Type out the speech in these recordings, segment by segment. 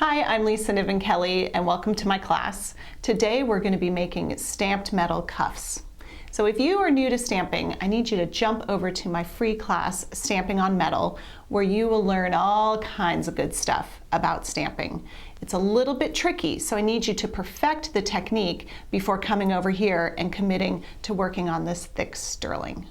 Hi, I'm Lisa Niven Kelly and welcome to my class. Today we're going to be making stamped metal cuffs. So if you are new to stamping, I need you to jump over to my free class, Stamping on Metal, where you will learn all kinds of good stuff about stamping. It's a little bit tricky, so I need you to perfect the technique before coming over here and committing to working on this thick sterling.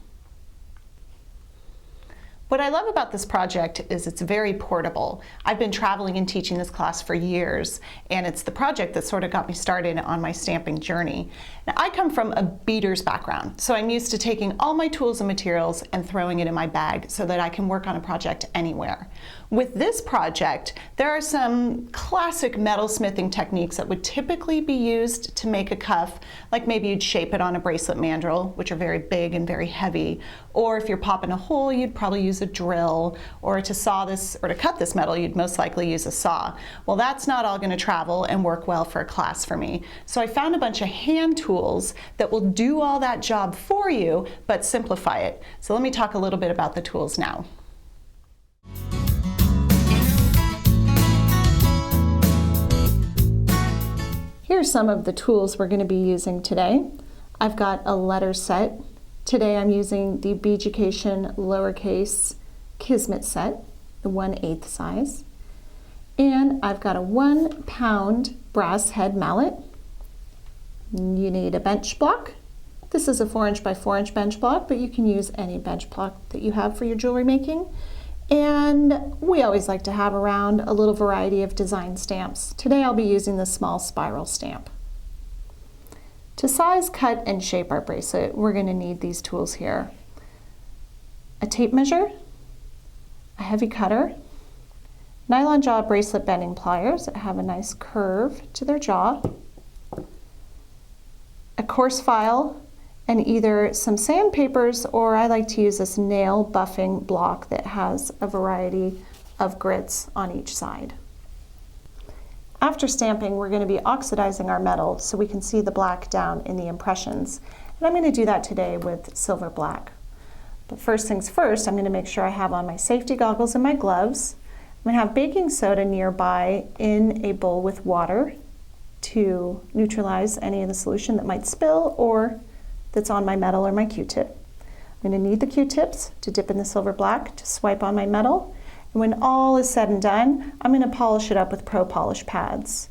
What I love about this project is it's very portable. I've been traveling and teaching this class for years, and it's the project that sort of got me started on my stamping journey. Now, I come from a beater's background, so I'm used to taking all my tools and materials and throwing it in my bag so that I can work on a project anywhere. With this project, there are some classic metalsmithing techniques that would typically be used to make a cuff, like maybe you'd shape it on a bracelet mandrel, which are very big and very heavy, or if you're popping a hole, you'd probably use a drill, or to saw this or to cut this metal, you'd most likely use a saw. Well, that's not all going to travel and work well for a class for me. So I found a bunch of hand tools that will do all that job for you, but simplify it. So let me talk a little bit about the tools now. Here's some of the tools we're going to be using today. I've got a letter set. Today I'm using the Beaducation lowercase Kismet set, the 1/8 size. And I've got a 1 pound brass head mallet. You need a bench block. This is a 4" by 4" bench block, but you can use any bench block that you have for your jewelry making. And we always like to have around a little variety of design stamps. Today I'll be using the small spiral stamp. To size, cut, and shape our bracelet, we're going to need these tools here. A tape measure, a heavy cutter, nylon jaw bracelet bending pliers that have a nice curve to their jaw, a coarse file, and either some sandpapers, or I like to use this nail buffing block that has a variety of grits on each side. After stamping, we're going to be oxidizing our metal so we can see the black down in the impressions. And I'm going to do that today with silver black. But first things first, I'm going to make sure I have on my safety goggles and my gloves. I'm going to have baking soda nearby in a bowl with water to neutralize any of the solution that might spill or that's on my metal or my Q-tip. I'm going to need the Q-tips to dip in the silver black to swipe on my metal. And when all is said and done, I'm going to polish it up with Pro Polish pads.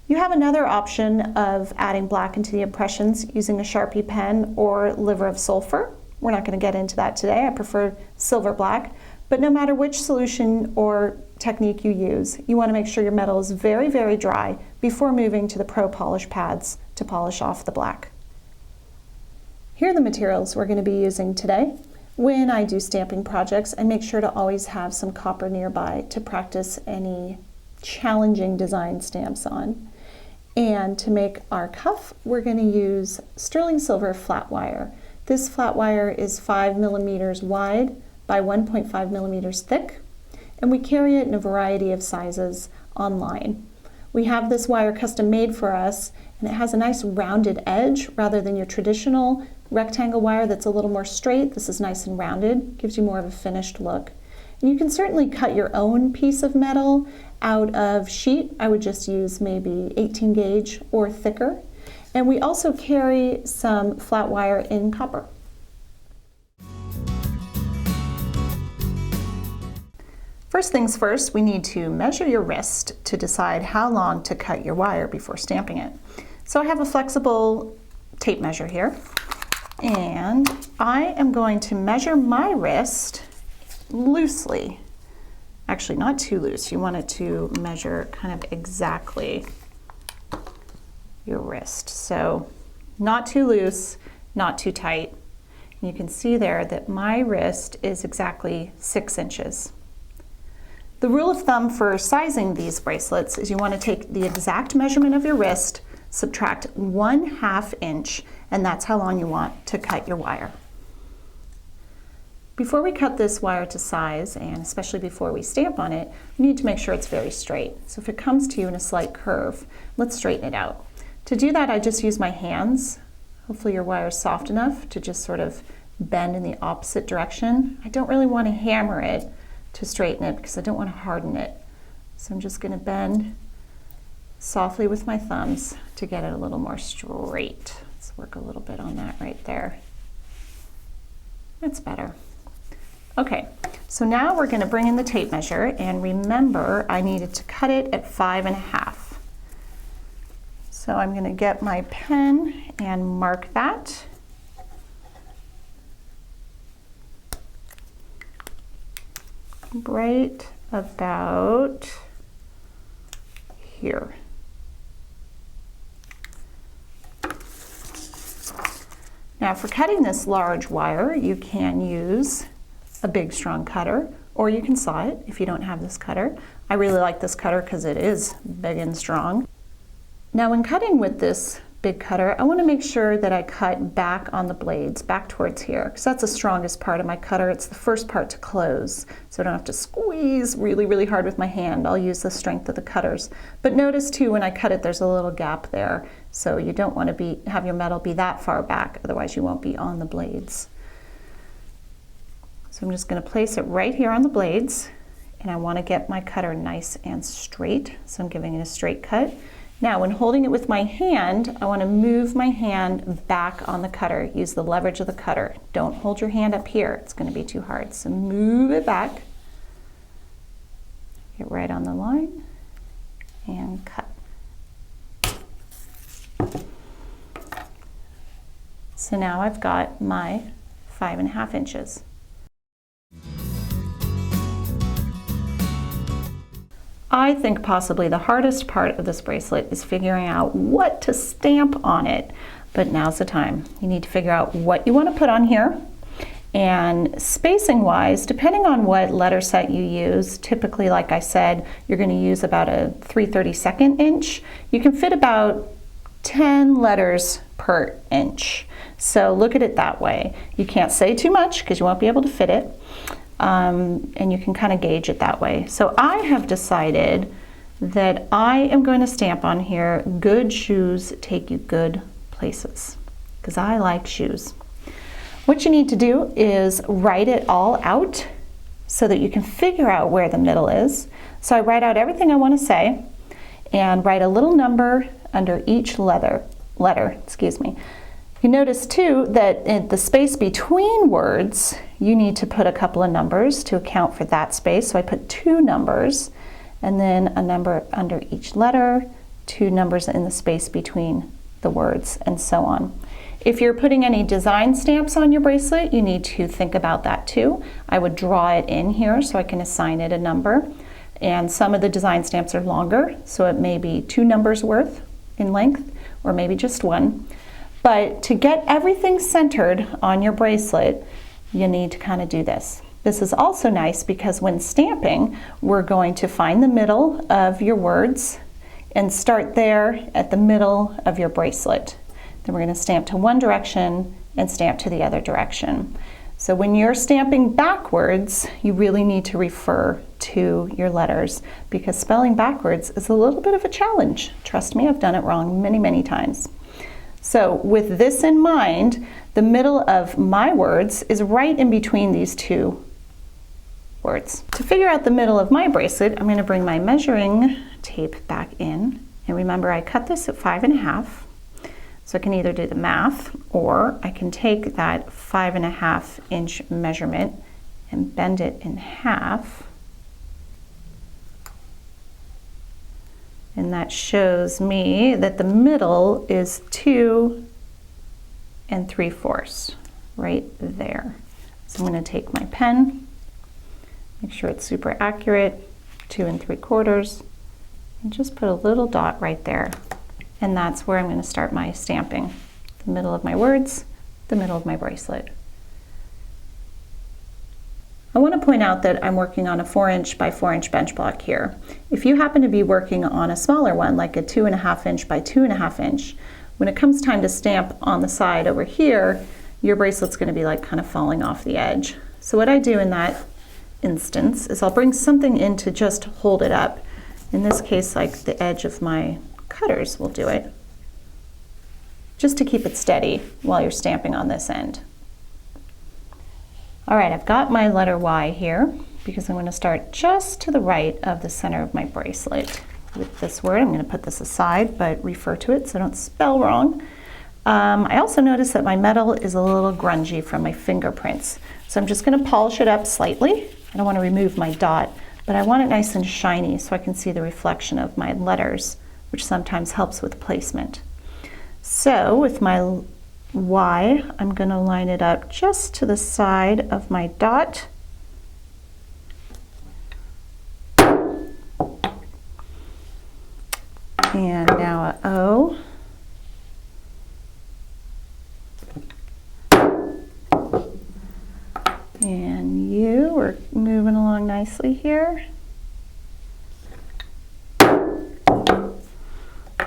You have another option of adding black into the impressions using a Sharpie pen or liver of sulfur. We're not going to get into that today. I prefer silver black. But no matter which solution or technique you use, you want to make sure your metal is very, very dry before moving to the Pro Polish pads to polish off the black. Here are the materials we're going to be using today. When I do stamping projects, I make sure to always have some copper nearby to practice any challenging design stamps on. And to make our cuff, we're going to use sterling silver flat wire. This flat wire is 5 millimeters wide by 1.5 millimeters thick, and we carry it in a variety of sizes online. We have this wire custom made for us, and it has a nice rounded edge rather than your traditional rectangle wire that's a little more straight. This is nice and rounded, gives you more of a finished look. And you can certainly cut your own piece of metal out of sheet. I would just use maybe 18 gauge or thicker. And we also carry some flat wire in copper. First things first, we need to measure your wrist to decide how long to cut your wire before stamping it. So I have a flexible tape measure here, and I am going to measure my wrist loosely. Actually, not too loose. You want it to measure kind of exactly your wrist. So not too loose, not too tight. And you can see there that my wrist is exactly 6 inches. The rule of thumb for sizing these bracelets is you want to take the exact measurement of your wrist, subtract 1/2 inch, and that's how long you want to cut your wire. Before we cut this wire to size, and especially before we stamp on it, we need to make sure it's very straight. So if it comes to you in a slight curve, let's straighten it out. To do that, I just use my hands. Hopefully your wire is soft enough to just sort of bend in the opposite direction. I don't really want to hammer it to straighten it because I don't want to harden it. So I'm just going to bend softly with my thumbs to get it a little more straight. Let's work a little bit on that right there. That's better. Okay, so now we're going to bring in the tape measure, and remember I needed to cut it at 5.5. So I'm going to get my pen and mark that. Right about here. Now for cutting this large wire, you can use a big strong cutter, or you can saw it if you don't have this cutter. I really like this cutter because it is big and strong. Now when cutting with this big cutter, I want to make sure that I cut back on the blades, back towards here, because that's the strongest part of my cutter. It's the first part to close, so I don't have to squeeze really, really hard with my hand. I'll use the strength of the cutters. But notice too, when I cut it, there's a little gap there, so you don't want to have your metal be that far back, otherwise you won't be on the blades. So I'm just going to place it right here on the blades, and I want to get my cutter nice and straight, so I'm giving it a straight cut. Now, when holding it with my hand, I want to move my hand back on the cutter. Use the leverage of the cutter. Don't hold your hand up here. It's going to be too hard. So move it back. Get right on the line and cut. So now I've got my 5.5 inches. I think possibly the hardest part of this bracelet is figuring out what to stamp on it, but now's the time. You need to figure out what you want to put on here, and spacing wise, depending on what letter set you use, typically like I said, you're going to use about a 3/32 inch. You can fit about 10 letters per inch. So look at it that way. You can't say too much because you won't be able to fit it. And you can kind of gauge it that way. So I have decided that I am going to stamp on here, good shoes take you good places, because I like shoes. What you need to do is write it all out so that you can figure out where the middle is. So I write out everything I want to say and write a little number under each letter. You notice too that in the space between words, you need to put a couple of numbers to account for that space. So I put 2 numbers, and then a number under each letter, 2 numbers in the space between the words, and so on. If you're putting any design stamps on your bracelet, you need to think about that too. I would draw it in here so I can assign it a number. And some of the design stamps are longer, so it may be 2 numbers worth in length, or maybe just 1. But to get everything centered on your bracelet, you need to kind of do this. This is also nice because when stamping, we're going to find the middle of your words and start there at the middle of your bracelet. Then we're going to stamp to one direction and stamp to the other direction. So when you're stamping backwards, you really need to refer to your letters, because spelling backwards is a little bit of a challenge. Trust me, I've done it wrong many, many times. So with this in mind, the middle of my words is right in between these 2 words. To figure out the middle of my bracelet, I'm going to bring my measuring tape back in. And remember, I cut this at 5.5. So I can either do the math, or I can take that 5.5 inch measurement and bend it in half. And that shows me that the middle is 2 3/4, right there. So I'm going to take my pen, make sure it's super accurate, 2 3/4, and just put a little dot right there. And that's where I'm going to start my stamping. The middle of my words, the middle of my bracelet. I want to point out that I'm working on a 4 inch by 4 inch bench block here. If you happen to be working on a smaller one, like a 2.5 inch by 2.5 inch, when it comes time to stamp on the side over here, your bracelet's going to be like kind of falling off the edge. So what I do in that instance is I'll bring something in to just hold it up. In this case, like the edge of my cutters will do it, just to keep it steady while you're stamping on this end. All right, I've got my letter Y here because I'm going to start just to the right of the center of my bracelet. with this word. I'm going to put this aside, but refer to it so I don't spell wrong. I also noticed that my metal is a little grungy from my fingerprints. So I'm just going to polish it up slightly. I don't want to remove my dot, but I want it nice and shiny so I can see the reflection of my letters, which sometimes helps with placement. So with my Y, I'm going to line it up just to the side of my dot. And now a O. And U, we're moving along nicely here. All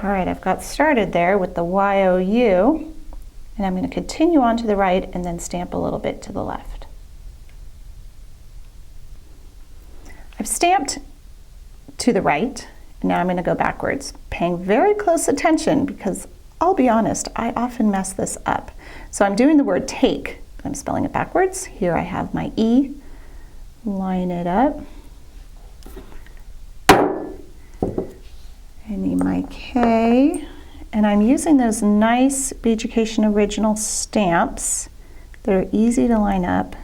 right, I've got started there with the Y-O-U, and I'm going to continue on to the right and then stamp a little bit to the left. I've stamped to the right, and now I'm going to go backwards, paying very close attention because I'll be honest, I often mess this up. So I'm doing the word take. I'm spelling it backwards. Here I have my E, line it up. I need my K, and I'm using those nice Beaducation Original stamps that are easy to line up,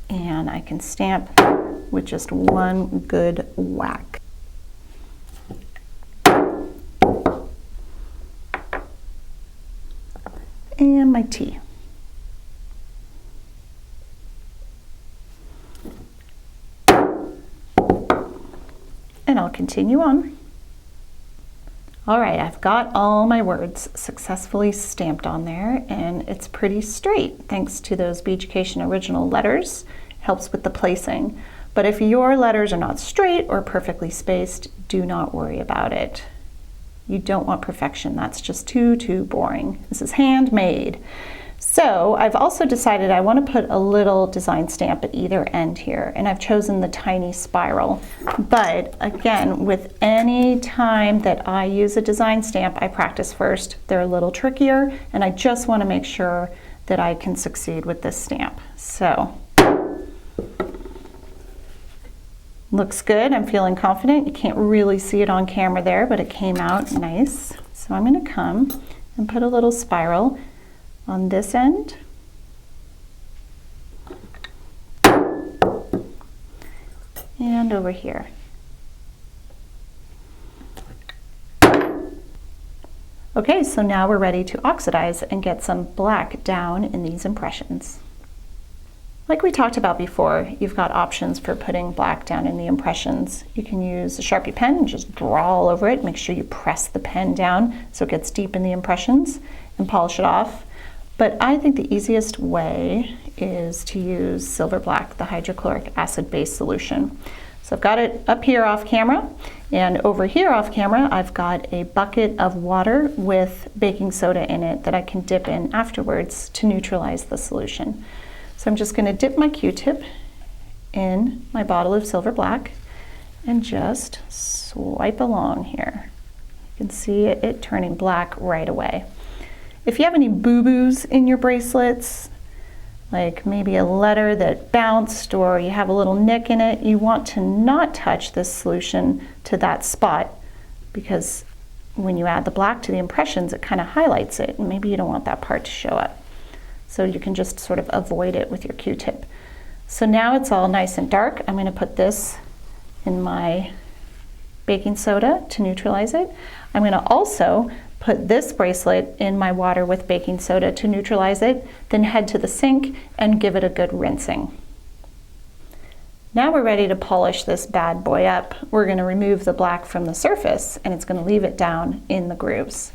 and I can stamp with just one good whack. And my T. And I'll continue on. All right, I've got all my words successfully stamped on there, and it's pretty straight thanks to those Beaducation Original letters. Helps with the placing. But if your letters are not straight or perfectly spaced, do not worry about it. You don't want perfection. That's just too boring. This is handmade. So I've also decided I want to put a little design stamp at either end here, and I've chosen the tiny spiral. But again, with any time that I use a design stamp, I practice first. They're a little trickier, and I just want to make sure that I can succeed with this stamp. So, looks good. I'm feeling confident. You can't really see it on camera there, but it came out nice. So I'm going to come and put a little spiral on this end. And over here. Okay, so now we're ready to oxidize and get some black down in these impressions. Like we talked about before, you've got options for putting black down in the impressions. You can use a Sharpie pen and just draw all over it. Make sure you press the pen down so it gets deep in the impressions and polish it off. But I think the easiest way is to use silver black, the hydrochloric acid based solution. So I've got it up here off camera, and over here off camera I've got a bucket of water with baking soda in it that I can dip in afterwards to neutralize the solution. So I'm just going to dip my Q-tip in my bottle of silver black and just swipe along here. You can see it turning black right away. If you have any boo-boos in your bracelets, like maybe a letter that bounced or you have a little nick in it, you want to not touch this solution to that spot, because when you add the black to the impressions, it kind of highlights it, and maybe you don't want that part to show up. So you can just sort of avoid it with your Q-tip. So now it's all nice and dark. I'm going to put this in my baking soda to neutralize it. I'm going to also put this bracelet in my water with baking soda to neutralize it, then head to the sink and give it a good rinsing. Now we're ready to polish this bad boy up. We're going to remove the black from the surface, and it's going to leave it down in the grooves.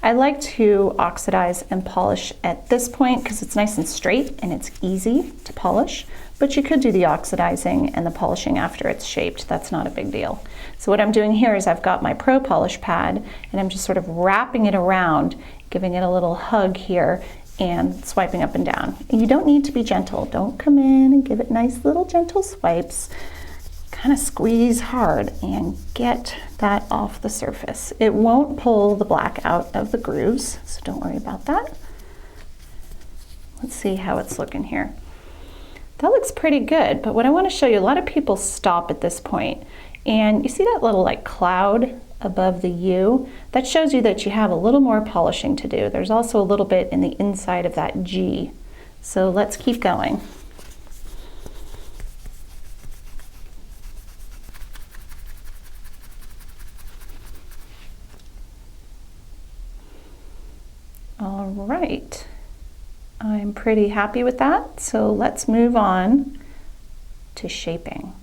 I like to oxidize and polish at this point because it's nice and straight and it's easy to polish, but you could do the oxidizing and the polishing after it's shaped. That's not a big deal. So what I'm doing here is I've got my Pro Polish pad and I'm just sort of wrapping it around, giving it a little hug here and swiping up and down. And you don't need to be gentle. Don't come in and give it nice little gentle swipes. Kind of squeeze hard and get that off the surface. It won't pull the black out of the grooves, so don't worry about that. Let's see how it's looking here. That looks pretty good, but what I want to show you, a lot of people stop at this point And you see that little like cloud above the U? That shows you that you have a little more polishing to do. There's also a little bit in the inside of that G. So let's keep going. All right, I'm pretty happy with that. So let's move on to shaping.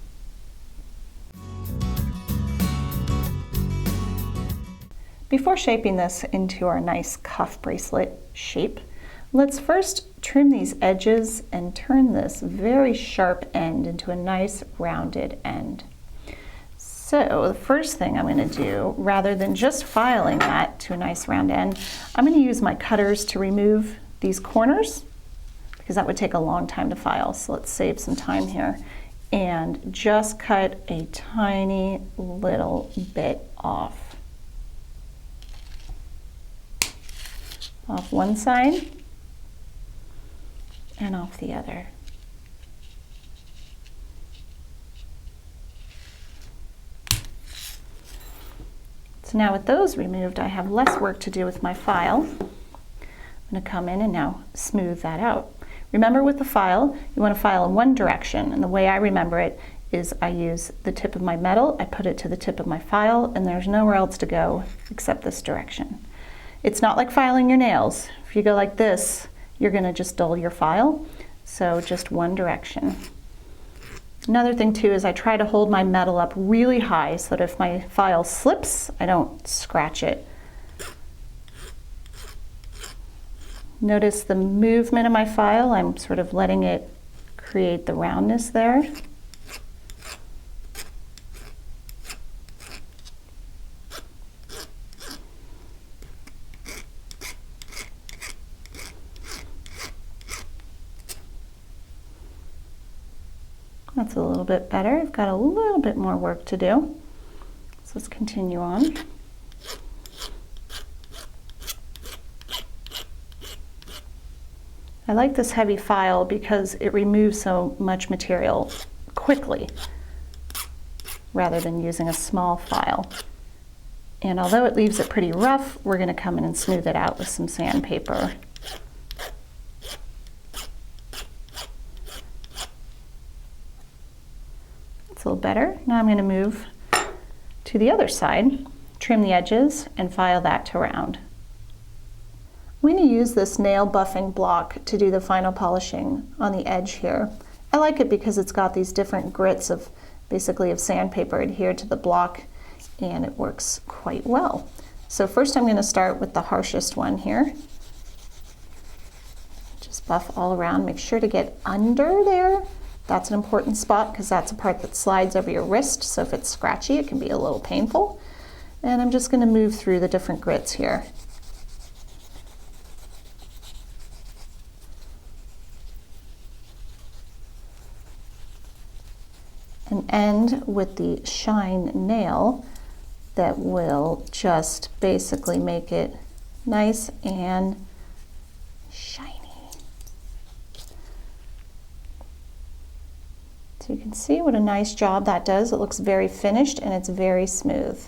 Before shaping this into our nice cuff bracelet shape, let's first trim these edges and turn this very sharp end into a nice rounded end. So the first thing I'm going to do, rather than just filing that to a nice round end, I'm going to use my cutters to remove these corners because that would take a long time to file. So let's save some time here and just cut a tiny little bit off. Off one side and off the other. So now with those removed, I have less work to do with my file. I'm going to come in and now smooth that out. Remember with the file, you want to file in one direction, and the way I remember it is I use the tip of my metal, I put it to the tip of my file, and there's nowhere else to go except this direction. It's not like filing your nails. If you go like this, you're going to just dull your file. So just one direction. Another thing too is I try to hold my metal up really high so that if my file slips, I don't scratch it. Notice the movement of my file. I'm sort of letting it create the roundness there. That's a little bit better. I've got a little bit more work to do. So let's continue on. I like this heavy file because it removes so much material quickly rather than using a small file. And although it leaves it pretty rough, we're going to come in and smooth it out with some sandpaper. A little better. Now I'm going to move to the other side, trim the edges, and file that to round. I'm going to use this nail buffing block to do the final polishing on the edge here. I like it because it's got these different grits of basically of sandpaper adhered to the block, and it works quite well. So first I'm going to start with the harshest one here. Just buff all around. Make sure to get under there. That's an important spot because that's a part that slides over your wrist, so if it's scratchy it can be a little painful. And I'm just going to move through the different grits here. And end with the shine nail that will just basically make it nice and shiny. So you can see what a nice job that does. It looks very finished and it's very smooth.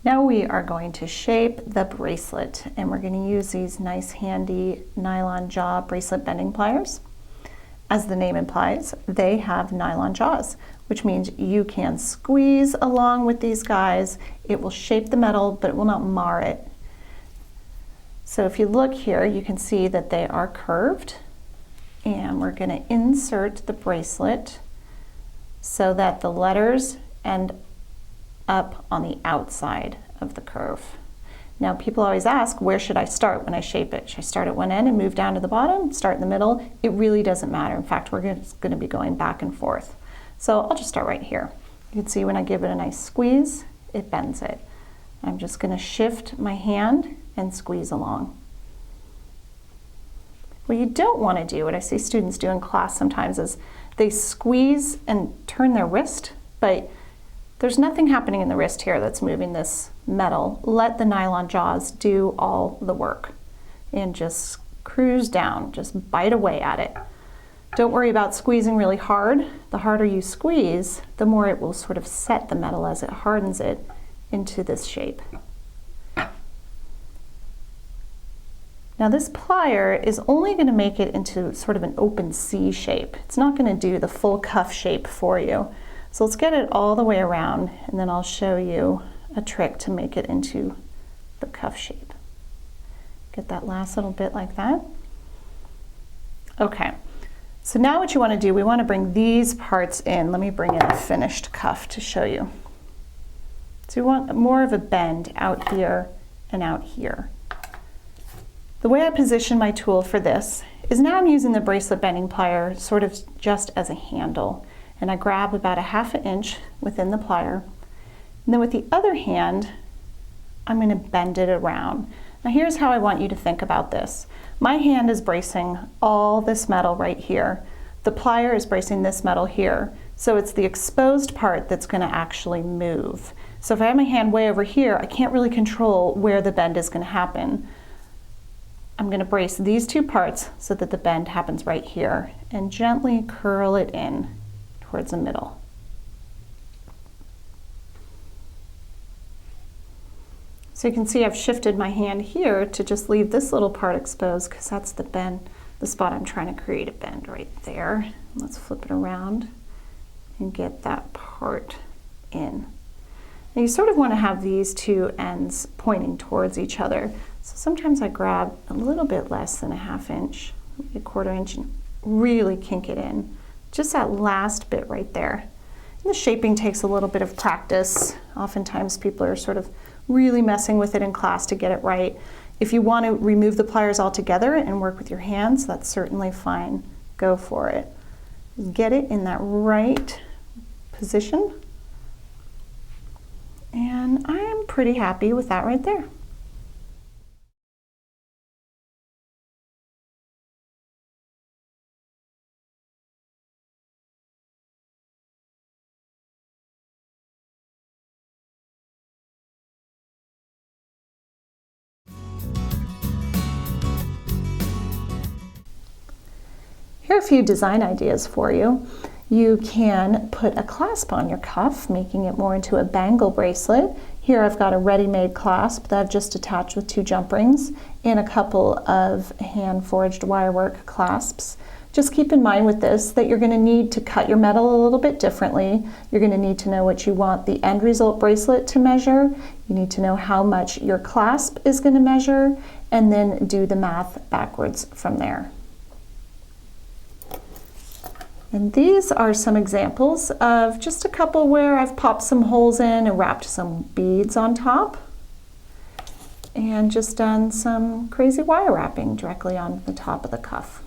Now we are going to shape the bracelet, and we're going to use these nice handy nylon jaw bracelet bending pliers. As the name implies, they have nylon jaws, which means you can squeeze along with these guys. It will shape the metal, but it will not mar it. So if you look here, you can see that they are curved. And we're going to insert the bracelet so that the letters end up on the outside of the curve. Now people always ask, where should I start when I shape it? Should I start at one end and move down to the bottom? Start in the middle? It really doesn't matter. In fact, we're going to be going back and forth. So I'll just start right here. You can see when I give it a nice squeeze, it bends it. I'm just going to shift my hand and squeeze along. What you don't want to do, what I see students do in class sometimes, is they squeeze and turn their wrist, but there's nothing happening in the wrist here that's moving this metal. Let the nylon jaws do all the work and just cruise down, just bite away at it. Don't worry about squeezing really hard. The harder you squeeze, the more it will sort of set the metal as it hardens it into this shape. Now this plier is only going to make it into sort of an open C shape. It's not going to do the full cuff shape for you. So let's get it all the way around, and then I'll show you a trick to make it into the cuff shape. Get that last little bit like that. Okay, so now what you want to do, we want to bring these parts in. Let me bring in a finished cuff to show you. So you want more of a bend out here and out here. The way I position my tool for this is now I'm using the bracelet bending plier sort of just as a handle, and I grab about a ½ inch within the plier, and then with the other hand I'm going to bend it around. Now here's how I want you to think about this. My hand is bracing all this metal right here. The plier is bracing this metal here, so it's the exposed part that's going to actually move. So if I have my hand way over here, I can't really control where the bend is going to happen. I'm going to brace these two parts so that the bend happens right here and gently curl it in towards the middle. So you can see I've shifted my hand here to just leave this little part exposed because that's the bend, the spot I'm trying to create a bend right there. Let's flip it around and get that part in. And you sort of want to have these two ends pointing towards each other. So sometimes I grab a little bit less than a ½ inch, maybe a ¼ inch, and really kink it in. Just that last bit right there. And the shaping takes a little bit of practice. Oftentimes people are sort of really messing with it in class to get it right. If you want to remove the pliers altogether and work with your hands, that's certainly fine. Go for it. Get it in that right position. And I'm pretty happy with that right there. Here are a few design ideas for you. You can put a clasp on your cuff, making it more into a bangle bracelet. Here I've got a ready-made clasp that I've just attached with 2 jump rings and a couple of hand-forged wirework clasps. Just keep in mind with this that you're going to need to cut your metal a little bit differently. You're going to need to know what you want the end result bracelet to measure. You need to know how much your clasp is going to measure, and then do the math backwards from there. And these are some examples of just a couple where I've popped some holes in and wrapped some beads on top, and just done some crazy wire wrapping directly on the top of the cuff.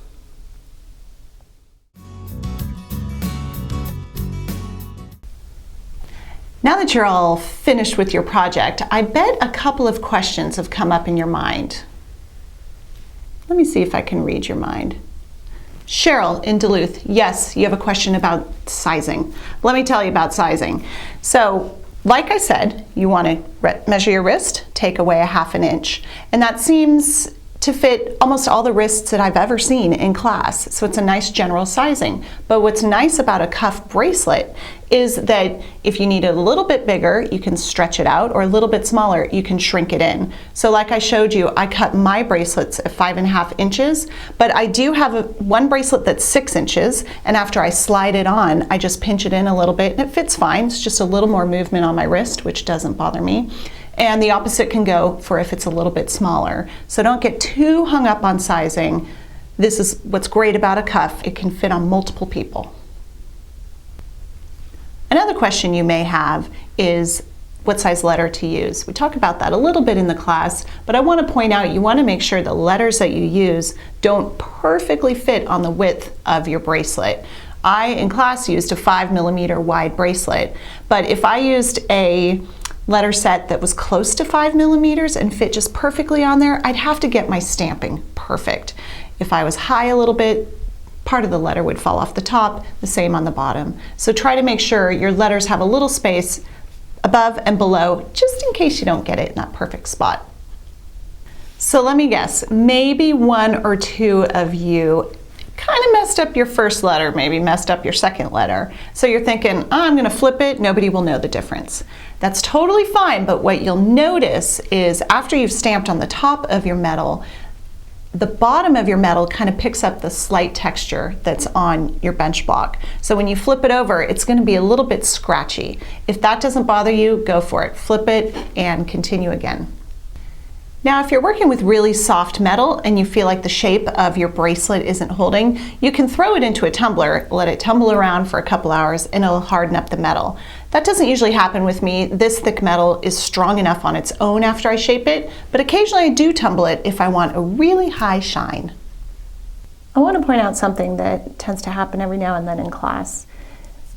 Now that you're all finished with your project, I bet a couple of questions have come up in your mind. Let me see if I can read your mind. Cheryl in Duluth, yes, you have a question about sizing. Let me tell you about sizing. So, like I said, you want to measure your wrist, take away a ½ inch, and that seems to fit almost all the wrists that I've ever seen in class. So it's a nice general sizing. But what's nice about a cuff bracelet is that if you need it a little bit bigger, you can stretch it out, or a little bit smaller, you can shrink it in. So like I showed you, I cut my bracelets at 5½ inches, but I do have one bracelet that's 6 inches, and after I slide it on, I just pinch it in a little bit, and it fits fine. It's just a little more movement on my wrist, which doesn't bother me. And the opposite can go for if it's a little bit smaller. So don't get too hung up on sizing. This is what's great about a cuff. It can fit on multiple people. Another question you may have is what size letter to use. We talk about that a little bit in the class, but I want to point out you want to make sure the letters that you use don't perfectly fit on the width of your bracelet. I, in class, used a 5mm wide bracelet, but if I used a letter set that was close to 5mm and fit just perfectly on there, I'd have to get my stamping perfect. If I was high a little bit, part of the letter would fall off the top, the same on the bottom. So try to make sure your letters have a little space above and below, just in case you don't get it in that perfect spot. So let me guess, maybe 1 or 2 of you kind of messed up your first letter, maybe messed up your second letter. So you're thinking, oh, I'm going to flip it, nobody will know the difference. That's totally fine, but what you'll notice is after you've stamped on the top of your medal, the bottom of your medal kind of picks up the slight texture that's on your bench block. So when you flip it over, it's going to be a little bit scratchy. If that doesn't bother you, go for it. Flip it and continue again. Now, if you're working with really soft metal and you feel like the shape of your bracelet isn't holding, you can throw it into a tumbler, let it tumble around for a couple hours, and it'll harden up the metal. That doesn't usually happen with me. This thick metal is strong enough on its own after I shape it, but occasionally I do tumble it if I want a really high shine. I want to point out something that tends to happen every now and then in class.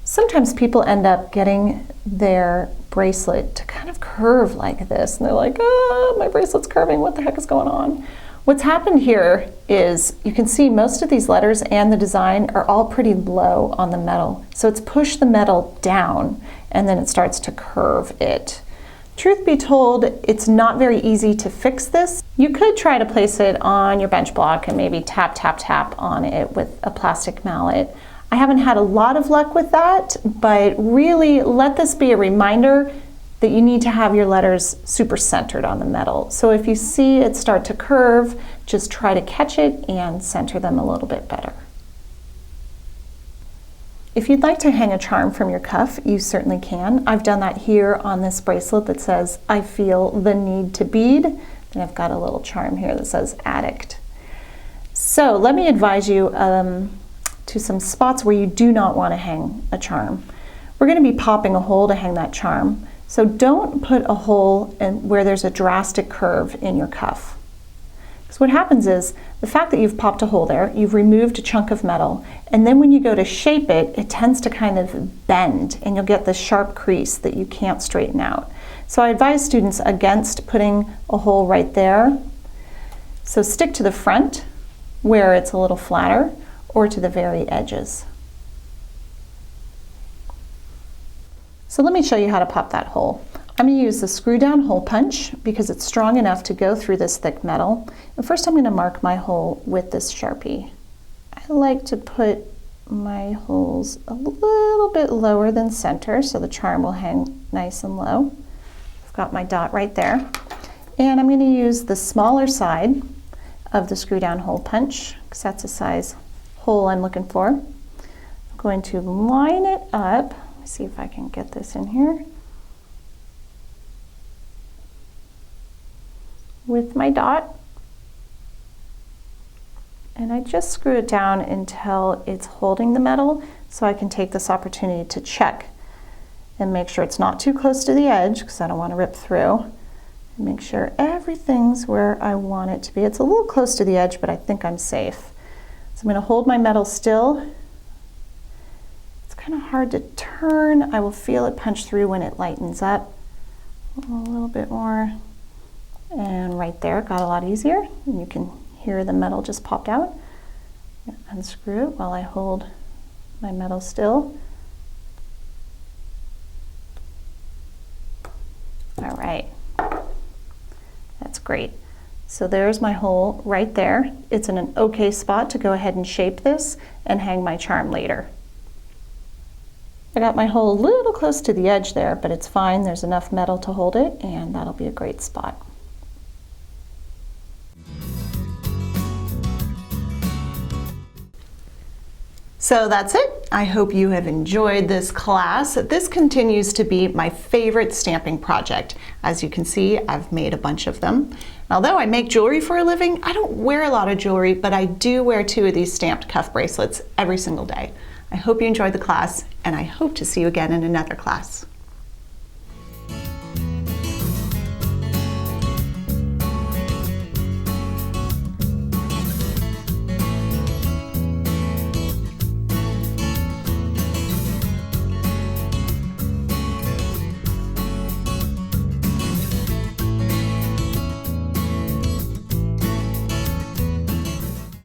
Sometimes people end up getting their bracelet to kind of curve like this, and they're like, oh, my bracelet's curving, what the heck is going on? What's happened here is you can see most of these letters and the design are all pretty low on the metal. So it's pushed the metal down and then it starts to curve it. Truth be told, it's not very easy to fix this. You could try to place it on your bench block and maybe tap, tap, tap on it with a plastic mallet. I haven't had a lot of luck with that, but really let this be a reminder that you need to have your letters super centered on the metal. So if you see it start to curve, just try to catch it and center them a little bit better. If you'd like to hang a charm from your cuff, you certainly can. I've done that here on this bracelet that says, I feel the need to bead. And I've got a little charm here that says addict. So let me advise you to some spots where you do not want to hang a charm. We're going to be popping a hole to hang that charm. So don't put a hole in where there's a drastic curve in your cuff. Because what happens is the fact that you've popped a hole there, you've removed a chunk of metal, and then when you go to shape it, it tends to kind of bend and you'll get this sharp crease that you can't straighten out. So I advise students against putting a hole right there. So stick to the front where it's a little flatter, or to the very edges. So let me show you how to pop that hole. I'm going to use the screw down hole punch because it's strong enough to go through this thick metal. And first I'm going to mark my hole with this Sharpie. I like to put my holes a little bit lower than center so the charm will hang nice and low. I've got my dot right there. And I'm going to use the smaller side of the screw down hole punch because that's the size hole I'm looking for. I'm going to line it up. Let me see if I can get this in here with my dot, and I just screw it down until it's holding the metal so I can take this opportunity to check and make sure it's not too close to the edge because I don't want to rip through, and make sure everything's where I want it to be. It's a little close to the edge, but I think I'm safe. So I'm going to hold my metal still. It's kind of hard to turn. I will feel it punch through when it lightens up. A little bit more. And right there, it got a lot easier. And you can hear the metal just popped out. Unscrew it while I hold my metal still. All right. That's great. So there's my hole right there. It's in an okay spot to go ahead and shape this and hang my charm later. I got my hole a little close to the edge there, but it's fine. There's enough metal to hold it, and that'll be a great spot. So that's it. I hope you have enjoyed this class. This continues to be my favorite stamping project. As you can see, I've made a bunch of them. Although I make jewelry for a living, I don't wear a lot of jewelry, but I do wear 2 of these stamped cuff bracelets every single day. I hope you enjoyed the class, and I hope to see you again in another class.